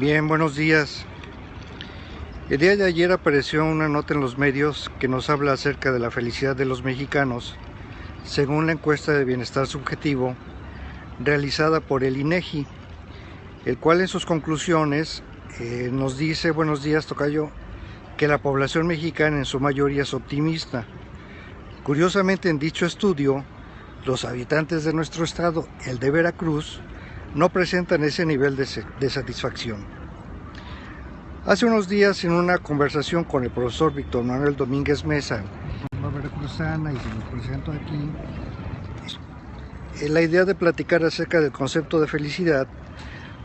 Bien, buenos días. El día de ayer apareció una nota en los medios que nos habla acerca de la felicidad de los mexicanos, según la encuesta de bienestar subjetivo realizada por el INEGI, el cual en sus conclusiones nos dice, buenos días, tocayo, que la población mexicana en su mayoría es optimista. Curiosamente, en dicho estudio, los habitantes de nuestro estado, el de Veracruz, no presentan ese nivel de satisfacción. Hace unos días, en una conversación con el profesor Víctor Manuel Domínguez Mesa, veracruzana, y se lo presento aquí, la idea de platicar acerca del concepto de felicidad,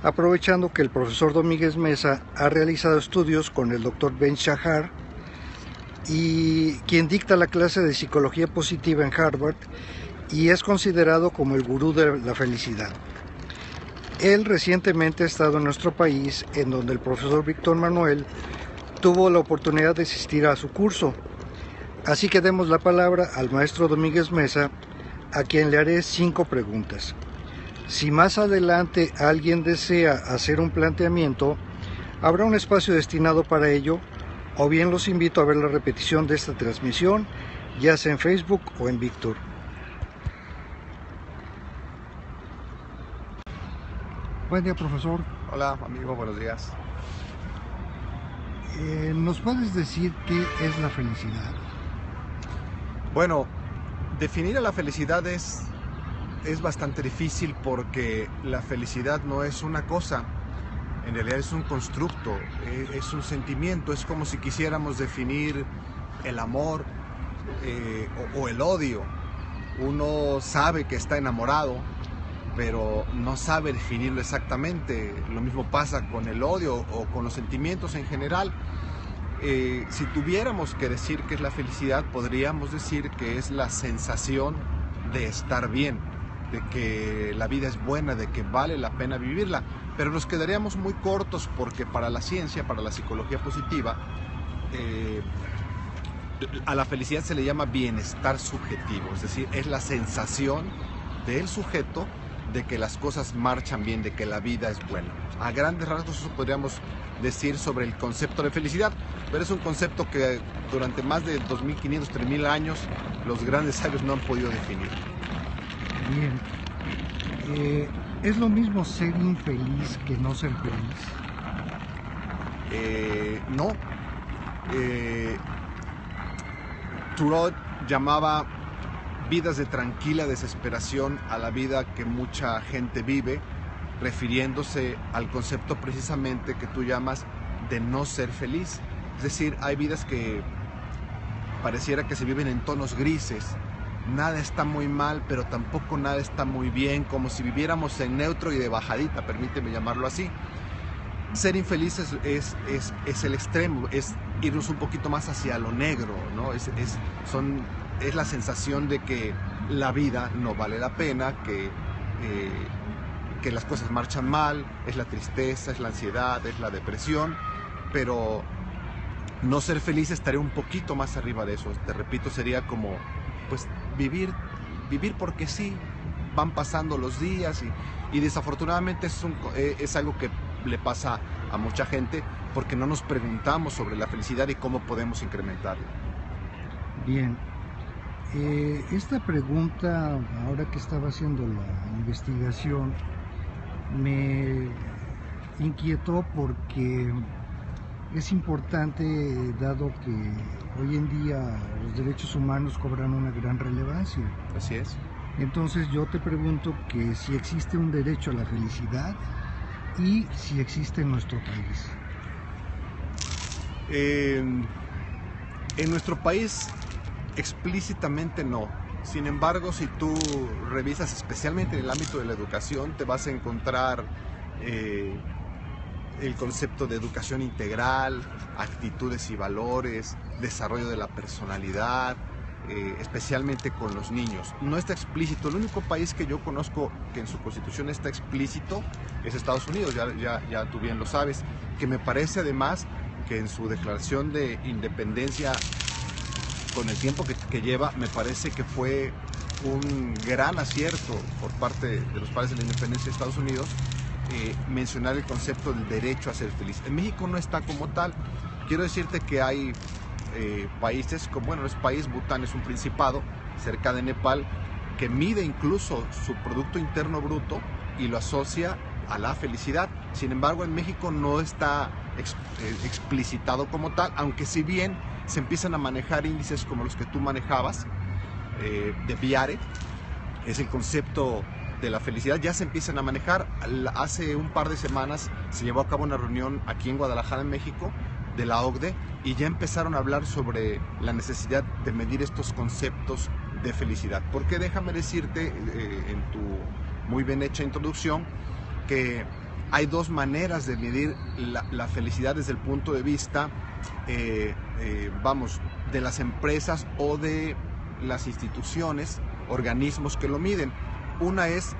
aprovechando que el profesor Domínguez Mesa ha realizado estudios con el doctor Ben Shahar, y quien dicta la clase de psicología positiva en Harvard y es considerado como el gurú de la felicidad. Él recientemente ha estado en nuestro país, en donde el profesor Víctor Manuel tuvo la oportunidad de asistir a su curso. Así que demos la palabra al maestro Domínguez Mesa, a quien le haré 5 preguntas. Si más adelante alguien desea hacer un planteamiento, habrá un espacio destinado para ello, o bien los invito a ver la repetición de esta transmisión, ya sea en Facebook o en Víctor. Buen día, profesor. Hola, amigo, buenos días. ¿Nos puedes decir qué es la felicidad? Bueno, definir a la felicidad es bastante difícil porque la felicidad no es una cosa, en realidad es un constructo, es un sentimiento, es como si quisiéramos definir el amor o el odio. Uno sabe que está enamorado, pero no sabe definirlo exactamente. Lo mismo pasa con el odio o con los sentimientos en general. Si tuviéramos que decir qué es la felicidad, podríamos decir que es la sensación de estar bien, de que la vida es buena, de que vale la pena vivirla, pero nos quedaríamos muy cortos porque para la ciencia, para la psicología positiva, a la felicidad se le llama bienestar subjetivo, es decir, es la sensación del sujeto de que las cosas marchan bien, de que la vida es buena. A grandes rasgos eso podríamos decir sobre el concepto de felicidad, pero es un concepto que durante más de 2.500, 3.000 años los grandes sabios no han podido definir. Bien. ¿Es lo mismo ser infeliz que no ser feliz? No. Thoreau llamaba vidas de tranquila desesperación a la vida que mucha gente vive, refiriéndose al concepto precisamente que tú llamas de no ser feliz. Es decir, hay vidas que pareciera que se viven en tonos grises. Nada está muy mal, pero tampoco nada está muy bien, como si viviéramos en neutro y de bajadita, permíteme llamarlo así. Ser infeliz es el extremo, es irnos un poquito más hacia lo negro, ¿no? Es la sensación de que la vida no vale la pena, que las cosas marchan mal, es la tristeza, es la ansiedad, es la depresión, pero no ser feliz estaría un poquito más arriba de eso. Te repito, sería como pues vivir porque sí, van pasando los días y desafortunadamente es algo que le pasa a mucha gente porque no nos preguntamos sobre la felicidad y cómo podemos incrementarla. Bien. Esta pregunta, ahora que estaba haciendo la investigación, me inquietó porque es importante, dado que hoy en día los derechos humanos cobran una gran relevancia. Así es. Entonces yo te pregunto que si existe un derecho a la felicidad y si existe en nuestro país. En nuestro país explícitamente no. Sin embargo, si tú revisas especialmente en el ámbito de la educación, te vas a encontrar el concepto de educación integral, actitudes y valores, desarrollo de la personalidad, especialmente con los niños. No está explícito. El único país que yo conozco que en su constitución está explícito es Estados Unidos, ya tú bien lo sabes, que me parece además que en su declaración de independencia, con el tiempo que lleva, me parece que fue un gran acierto por parte de los padres de la independencia de Estados Unidos mencionar el concepto del derecho a ser feliz. En México no está como tal. Quiero decirte que hay países, como, bueno, no es país, Bután es un principado cerca de Nepal, que mide incluso su Producto Interno Bruto y lo asocia a la felicidad. Sin embargo, en México no está explicitado como tal, aunque si bien se empiezan a manejar índices como los que tú manejabas, de Viare, es el concepto de la felicidad, ya se empiezan a manejar. Hace un par de semanas se llevó a cabo una reunión aquí en Guadalajara, en México, de la OCDE, y ya empezaron a hablar sobre la necesidad de medir estos conceptos de felicidad. Porque déjame decirte, en tu muy bien hecha introducción, que hay dos maneras de medir la felicidad desde el punto de vista, vamos, de las empresas o de las instituciones, organismos que lo miden. Una es,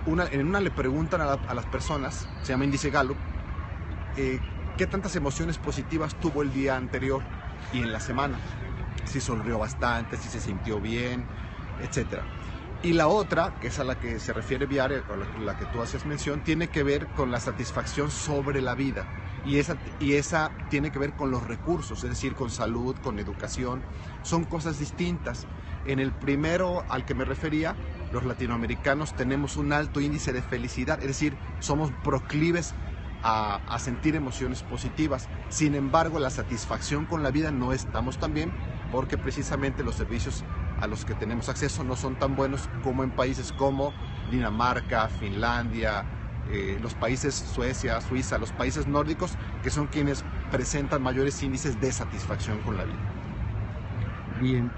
en una le preguntan a las personas, se llama índice Gallup, qué tantas emociones positivas tuvo el día anterior y en la semana, si sonrió bastante, si se sintió bien, etc. Y la otra, que es a la que se refiere Viare, a la que tú haces mención, tiene que ver con la satisfacción sobre la vida. Y esa tiene que ver con los recursos, es decir, con salud, con educación. Son cosas distintas. En el primero al que me refería, los latinoamericanos tenemos un alto índice de felicidad, es decir, somos proclives a sentir emociones positivas. Sin embargo, la satisfacción con la vida no estamos tan bien, porque precisamente los servicios a los que tenemos acceso no son tan buenos como en países como Dinamarca, Finlandia, los países Suecia, Suiza, los países nórdicos, que son quienes presentan mayores índices de satisfacción con la vida. Bien,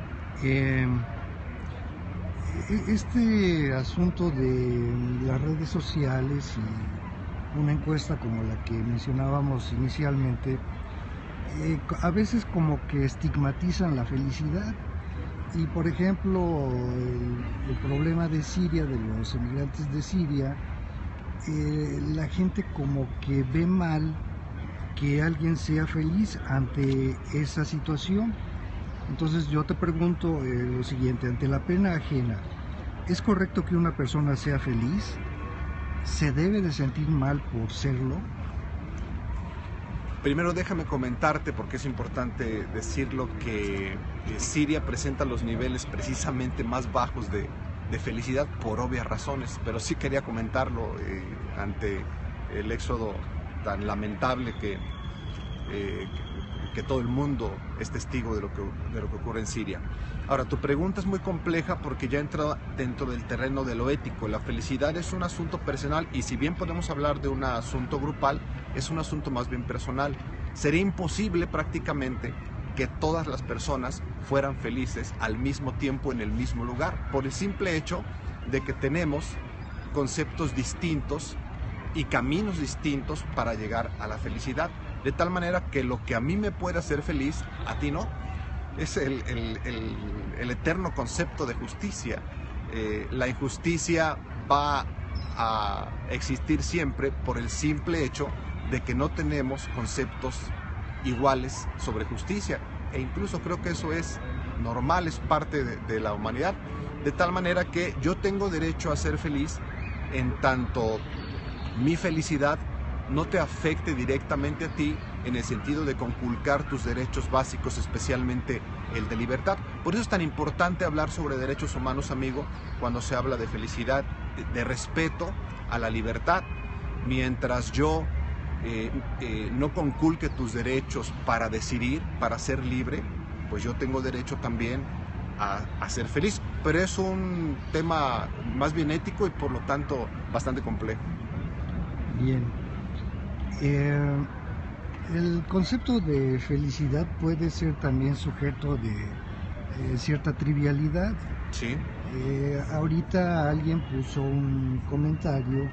este asunto de las redes sociales y una encuesta como la que mencionábamos inicialmente, a veces como que estigmatizan la felicidad. Y por ejemplo, el problema de Siria, de los emigrantes de Siria, la gente como que ve mal que alguien sea feliz ante esa situación. Entonces yo te pregunto lo siguiente: ante la pena ajena, ¿es correcto que una persona sea feliz? ¿Se debe de sentir mal por serlo? Primero déjame comentarte, porque es importante decirlo, que Siria presenta los niveles precisamente más bajos de felicidad por obvias razones, pero sí quería comentarlo ante el éxodo tan lamentable que todo el mundo es testigo de lo que ocurre en Siria. Ahora, tu pregunta es muy compleja porque ya entra dentro del terreno de lo ético. La felicidad es un asunto personal, y si bien podemos hablar de un asunto grupal, es un asunto más bien personal. Sería imposible prácticamente que todas las personas fueran felices al mismo tiempo en el mismo lugar, por el simple hecho de que tenemos conceptos distintos y caminos distintos para llegar a la felicidad, de tal manera que lo que a mí me puede hacer feliz, a ti no. Es el eterno concepto de justicia. La injusticia va a existir siempre por el simple hecho de que no tenemos conceptos iguales sobre justicia, e incluso creo que eso es normal, es parte de la humanidad, de tal manera que yo tengo derecho a ser feliz en tanto mi felicidad no te afecte directamente a ti, en el sentido de conculcar tus derechos básicos, especialmente el de libertad. Por eso es tan importante hablar sobre derechos humanos, amigo, cuando se habla de felicidad, de respeto a la libertad. Mientras yo no conculque tus derechos para decidir, para ser libre, pues yo tengo derecho también a ser feliz. Pero es un tema más bien ético y por lo tanto bastante complejo. Bien. El concepto de felicidad puede ser también sujeto de cierta trivialidad. Sí. Ahorita alguien puso un comentario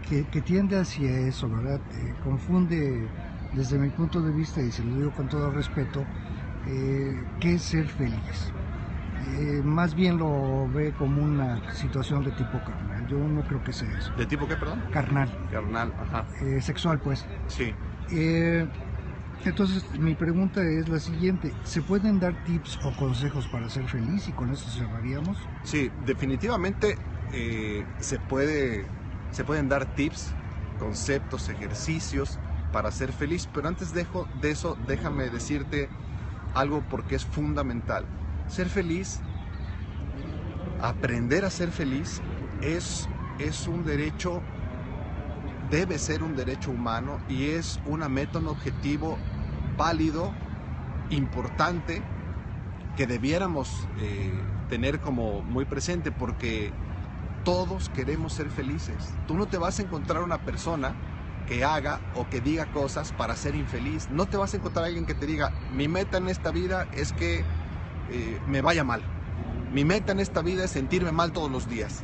que tiende hacia eso, ¿verdad? Confunde, desde mi punto de vista, y se lo digo con todo respeto, qué es ser feliz. Más bien lo ve como una situación de tipo carnal. Yo no creo que sea eso. ¿De tipo qué, perdón? Carnal. Carnal, ajá. Sexual, pues. Sí. Entonces, mi pregunta es la siguiente: ¿se pueden dar tips o consejos para ser feliz? Y con eso cerraríamos. Sí, definitivamente se puede se pueden dar tips, conceptos, ejercicios para ser feliz, pero antes de eso déjame decirte algo porque es fundamental. Ser feliz, aprender a ser feliz es un derecho, debe ser un derecho humano y es una meta, un objetivo válido, importante, que debiéramos tener como muy presente, porque todos queremos ser felices. Tú no te vas a encontrar una persona que haga o que diga cosas para ser infeliz. No te vas a encontrar a alguien que te diga, mi meta en esta vida es que me vaya mal. Mi meta en esta vida es sentirme mal todos los días.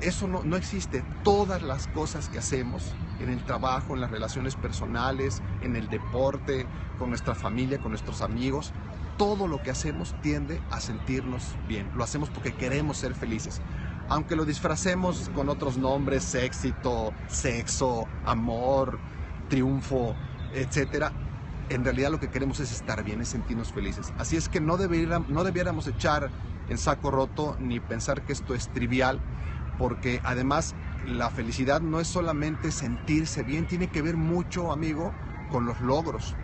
Eso no existe. Todas las cosas que hacemos en el trabajo, en las relaciones personales, en el deporte, con nuestra familia, con nuestros amigos, todo lo que hacemos tiende a sentirnos bien. Lo hacemos porque queremos ser felices. Aunque lo disfracemos con otros nombres, éxito, sexo, amor, triunfo, etcétera, en realidad lo que queremos es estar bien, es sentirnos felices. Así es que no debiéramos echar en saco roto ni pensar que esto es trivial, porque además la felicidad no es solamente sentirse bien, tiene que ver mucho, amigo, con los logros,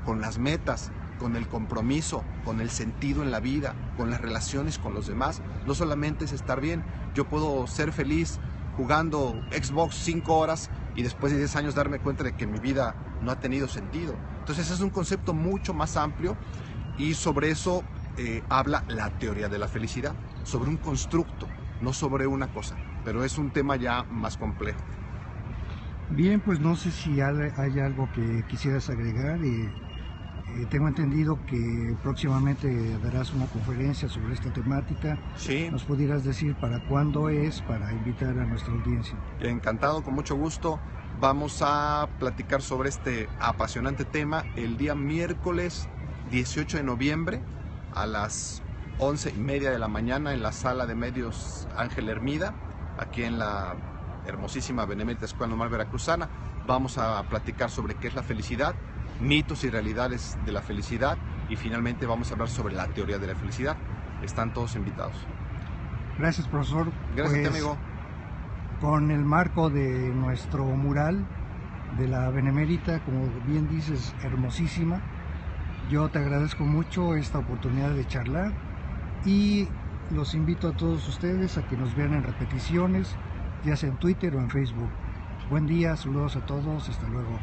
con las metas, con el compromiso, con el sentido en la vida, con las relaciones con los demás. No solamente es estar bien. Yo puedo ser feliz jugando Xbox 5 horas y después de 10 años darme cuenta de que mi vida no ha tenido sentido. Entonces es un concepto mucho más amplio y sobre eso habla la teoría de la felicidad, sobre un constructo, no sobre una cosa, pero es un tema ya más complejo. Bien, pues no sé si hay algo que quisieras agregar. Tengo entendido que próximamente darás una conferencia sobre esta temática. Sí. ¿Nos pudieras decir para cuándo es, para invitar a nuestra audiencia? Encantado, con mucho gusto. Vamos a platicar sobre este apasionante tema el día miércoles 18 de noviembre a las 11:30 de la mañana en la sala de medios Ángel Hermida, aquí en la hermosísima Benemérita Escuela Normal Veracruzana. Vamos a platicar sobre qué es la felicidad, mitos y realidades de la felicidad, y finalmente vamos a hablar sobre la teoría de la felicidad. Están todos invitados. Gracias, profesor. Gracias, amigo. Con el marco de nuestro mural de la Benemérita, como bien dices, hermosísima, yo te agradezco mucho esta oportunidad de charlar y los invito a todos ustedes a que nos vean en repeticiones, ya sea en Twitter o en Facebook. Buen día, saludos a todos, hasta luego.